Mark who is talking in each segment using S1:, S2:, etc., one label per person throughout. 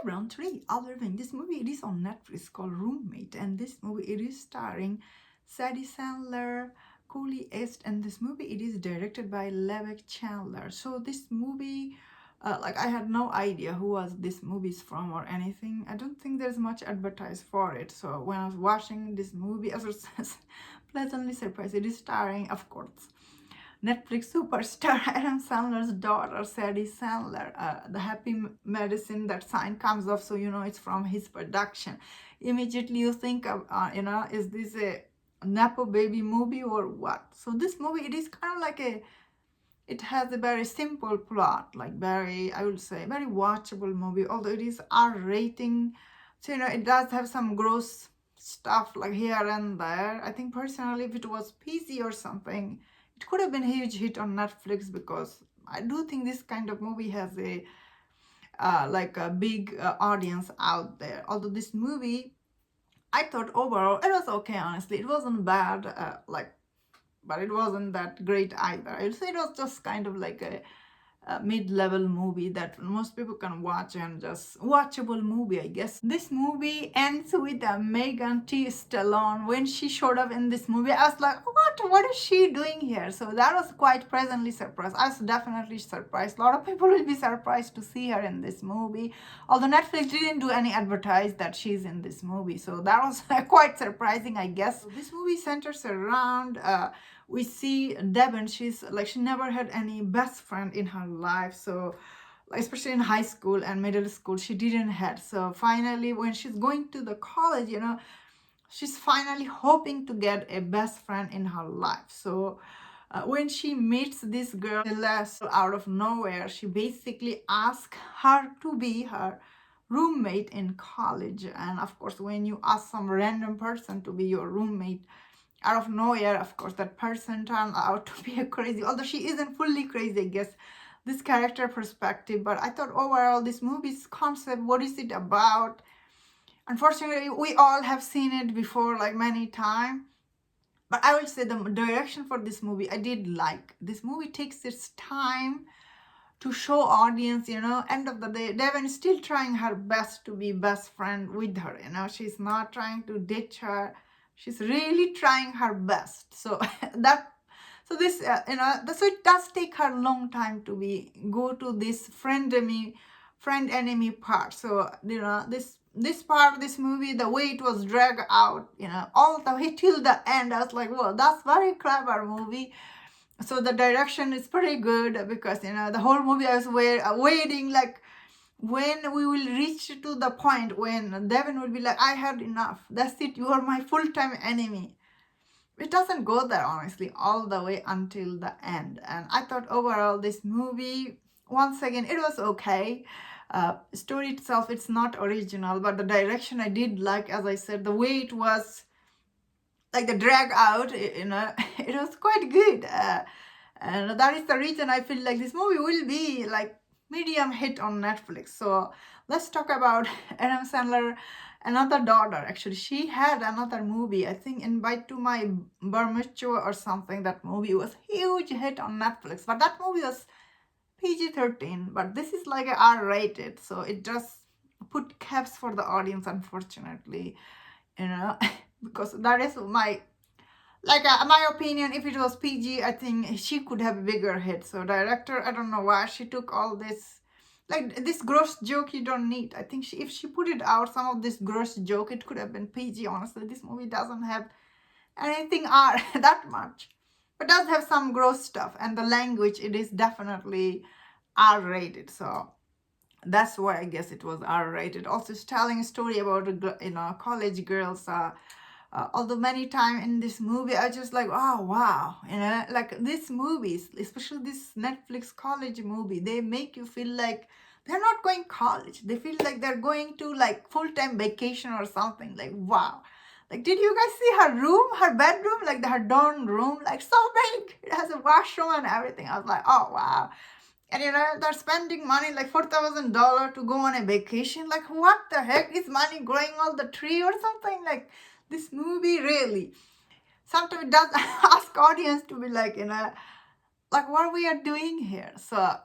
S1: round 3, Alvin. This movie, it is on Netflix called Roommate, and this movie, it is starring Sadie Sandler, Cooley Est, and this movie, it is directed by Levek Chandler. So this movie, like I had no idea who was this movie's from or anything. I don't think there's much advertised for it. So when I was watching this movie, I was pleasantly surprised. It is starring, of course, Netflix superstar Adam Sandler's daughter, Sadie Sandler. The happy medicine that sign comes off, so you know it's from his production. Immediately you think of, is this a Nepo baby movie or what? So this movie, it is kind of like it has a very simple plot, like very, I would say, very watchable movie, although it is R rating. So, you know, it does have some gross stuff like here and there. I think personally, if it was PG or something, it could have been a huge hit on Netflix, because I do think this kind of movie has a like a big audience out there. Although this movie, I thought overall it was okay. Honestly, it wasn't bad. But it wasn't that great either. I would say it was just kind of like a mid-level movie that most people can watch, and just watchable movie, I guess. This movie ends with Megan T. Stallion. When she showed up in this movie, I was like, what is she doing here? So that was quite pleasantly surprised. I was definitely surprised. A lot of people will be surprised to see her in this movie, although Netflix didn't do any advertise that she's in this movie, so that was quite surprising, I guess. So this movie centers around we see Devin. She's like, she never had any best friend in her life. So especially in high school and middle school, she didn't have. So finally, when she's going to the college, you know, she's finally hoping to get a best friend in her life. So when she meets this girl, out of nowhere, she basically asks her to be her roommate in college. And of course, when you ask some random person to be your roommate, out of nowhere, of course, that person turned out to be a crazy, although she isn't fully crazy, I guess, this character perspective. But I thought overall, this movie's concept, what is it about? Unfortunately, we all have seen it before, like many times. But I will say the direction for this movie, I did like. This movie takes its time to show audience, you know, end of the day, Devin is still trying her best to be best friend with her, you know, she's not trying to ditch her. She's really trying her best. So this, so it does take her a long time to go to this friend enemy part. So, you know, this part of this movie, the way it was dragged out, you know, all the way till the end, I was like, whoa, that's very clever movie. So the direction is pretty good, because, you know, the whole movie I was waiting, like, when we will reach to the point when Devin will be like, I had enough. That's it. You are my full-time enemy. It doesn't go there, honestly, all the way until the end. And I thought overall this movie, once again, it was okay. Story itself, it's not original, but the direction I did like, as I said, the way it was, like the drag out, you know, it was quite good. And that is the reason I feel like this movie will be like medium hit on Netflix. So let's talk about Adam Sandler, another daughter. Actually, she had another movie, I think Invite to My Bar Mitzvah or something. That movie was huge hit on Netflix, but that movie was PG-13, but this is like a R-rated, so it just put caps for the audience, unfortunately, you know. Because that is my opinion. If it was PG, I think she could have a bigger hit. So director, I don't know why she took all this, like this gross joke you don't need. I think if she put it out, some of this gross joke, it could have been PG. Honestly, this movie doesn't have anything R that much, but does have some gross stuff, and the language, it is definitely R-rated. So that's why I guess it was R-rated. Also, it's telling a story about college girls. Although many times in this movie, I just like, oh wow, you know, like these movies, especially this Netflix college movie, they make you feel like they're not going college. They feel like they're going to like full-time vacation or something. Like, wow. Like, did you guys see her room, her bedroom, like her dorm room, like so big. It has a washroom and everything. I was like, oh wow. And you know, they're spending money like $4,000 to go on a vacation. Like, what the heck, is money growing on the tree or something? Like, this movie really, sometimes it does ask audience to be like, you know, like what we are doing here. So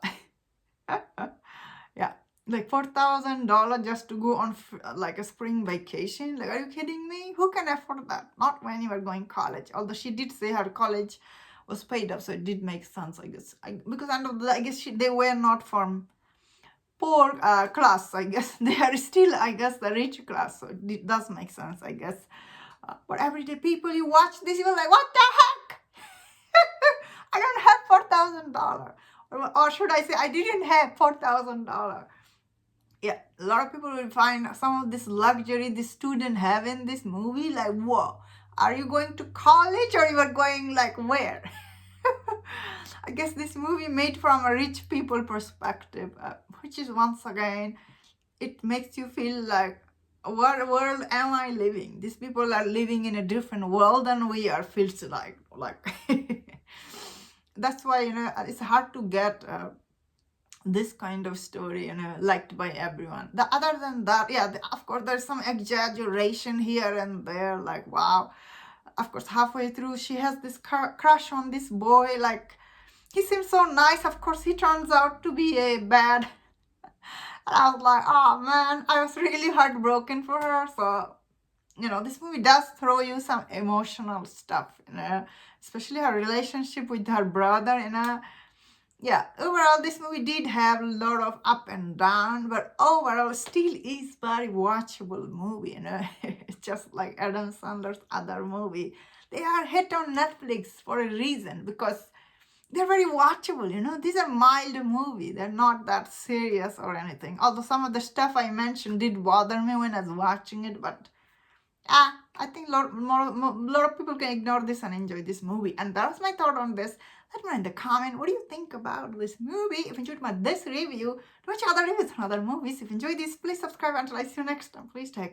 S1: yeah, like $4,000 just to go on like a spring vacation. Like, are you kidding me? Who can afford that? Not when you are going college. Although she did say her college was paid up, so it did make sense, I guess. Because I guess they were not from poor class, I guess. They are still, I guess, the rich class, so it does make sense, I guess. But everyday people, you watch this, you're like, what the heck? I don't have $4,000. Or should I say, I didn't have $4,000. Yeah, a lot of people will find some of this luxury, this student having this movie, like, whoa, are you going to college or you are going like where? I guess this movie made from a rich people perspective, which is once again, it makes you feel like, what world am I living? These people are living in a different world than we are. Feels like that's why, it's hard to get this kind of story, liked by everyone. Other than that, yeah, of course, there's some exaggeration here and there. Like, wow, of course, halfway through, she has this crush on this boy. Like, he seems so nice. Of course, he turns out to be a bad. And I was like, oh man, I was really heartbroken for her. So, this movie does throw you some emotional stuff, especially her relationship with her brother, Yeah, overall, this movie did have a lot of up and down, but overall, still is very watchable movie, It's just like Adam Sandler's other movie. They are hit on Netflix for a reason, because they're very watchable, These are mild movie. They're not that serious or anything. Although some of the stuff I mentioned did bother me when I was watching it, but I think a lot of people can ignore this and enjoy this movie. And that's my thought on this. Let me know in the comment, what do you think about this movie? If you enjoyed this review, watch other reviews on other movies. If you enjoyed this, please subscribe. Until I see you next time. Please take care.